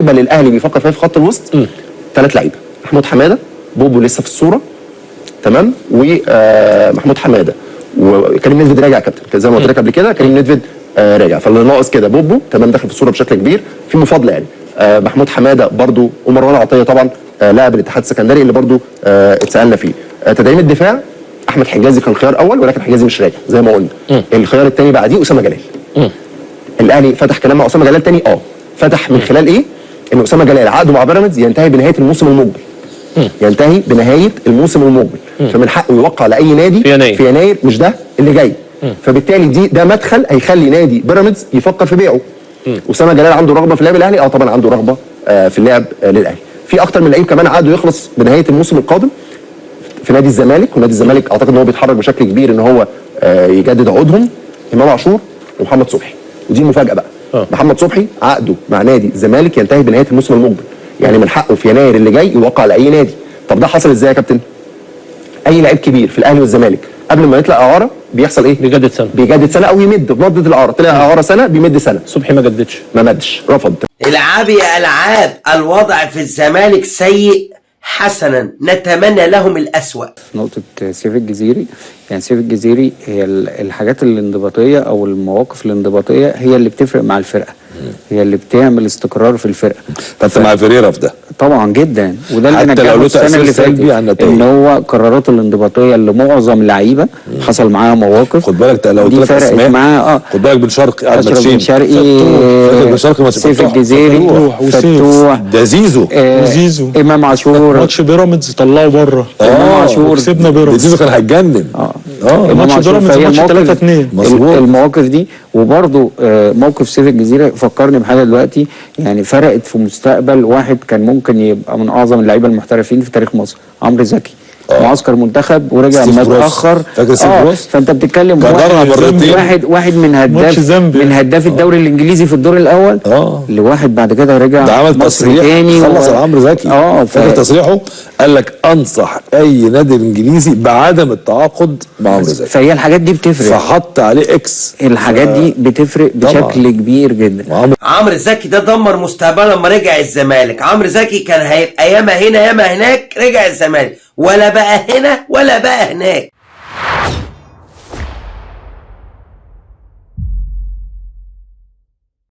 بل الاهلي بيفكر فيها في خط الوسط 3 لعيبه، محمود حماده، بوبو لسه في الصوره تمام، ومحمود حماده وكريم نيدفيد راجع يا كابتن، زي ما قلت لك قبل كده كريم نيدفيد راجع، فاللي ناقص كده بوبو تمام داخل في الصوره بشكل كبير، في مفاضله يعني محمود حماده برضو، ومروان عطيه طبعا لاعب الاتحاد السكندري اللي برضو اتسالنا فيه. تدعيم الدفاع احمد حجازي كان خيار اول ولكن حجازي مش راجع زي ما قلنا. الخيار الثاني بعديه اسامه جلال. الاهلي فتح كلام مع اسامه جلال تاني، فتح من خلال ايه؟ ان اسامه جلال عقده مع بيراميدز ينتهي بنهايه الموسم المقبل. ينتهي بنهايه الموسم المقبل، فمن حقه يوقع على اي نادي في يناير مش ده اللي جاي. فبالتالي ده مدخل هيخلي نادي بيراميدز يفكر في بيعه. اسامه جلال عنده رغبه في اللعب الاهلي؟ طبعا عنده رغبه في اللعب للاهلي. في اكتر من لعيب كمان عقده يخلص بنهايه الموسم القادم في نادي الزمالك، ونادي الزمالك اعتقد ان هو بيتحرك بشكل كبير ان هو يجدد عقودهم، امام عاشور ومحمد صبحي. ودي المفاجاه بقى. محمد صبحي عقده مع نادي الزمالك ينتهي بنهايه الموسم المقبل، يعني من حقه في يناير اللي جاي يوقع على اي نادي. طب ده حصل ازاي يا كابتن؟ اي لعيب كبير في الاهلي والزمالك قبل ما يطلع اعاره بيحصل ايه؟ بيجدد سنه او يمد بمده الاعاره، طلع اعاره سنه بيمد سنه. صبحي ما جددش، ما مدش، رفض. العاب يا العاب، الوضع في الزمالك سيء حسنا، نتمنى لهم الأسوأ. نقطة سيف الجزيري، يعني سيف الجزيري هي الحاجات الانضباطية أو المواقف الانضباطية هي اللي بتفرق مع الفرقة، هي اللي بتعمل استقرار في الفرقة. فانت مع فيريرا في ده طبعا جدا، وده اللي حتى لو له السنة اللي فاتت ان هو قراراته الانضباطية اللي معظم لعيبة حصل معاها مواقف. خد بالك لو قلت لك اسماء معاه خد بالك بن شرقي، اشرف بن شرقي، بن شرقي، سيف الجزيري، فتوح، ده زيزو، امام عاشور. ماتش بيراميدز طلعه بره، امام عاشور كسبنا بيراميدز، زيزو كان هيتجنن. ماتش بيراميدز ماتش 3-2. المواقف دي، وبرده موقف سيف الجزيرة فكرني بحاجه دلوقتي، يعني فرقت في مستقبل واحد كان ممكن يبقى من اعظم اللعيبه المحترفين في تاريخ مصر، عمرو زكي. معسكر منتخب ورجع متاخر. فاكر ستيف بروس؟ فانت بتتكلم واحد من هداف الدوري الانجليزي في الدور الاول لواحد بعد كده رجع ده عمل تصريح تاني خلص عمرو زكي. فاكر تصريحه؟ قال لك انصح اي نادي انجليزي بعدم التعاقد مع عمرو زكي. فهي الحاجات دي بتفرق، فحط عليه اكس. الحاجات دي بتفرق بشكل كبير جدا. عمرو زكي ده دمر مستقبله لما رجع الزمالك. عمرو زكي كان هيبقى ياما هنا ياما هناك، رجع الزمالك ولا بقى هنا ولا بقى هناك.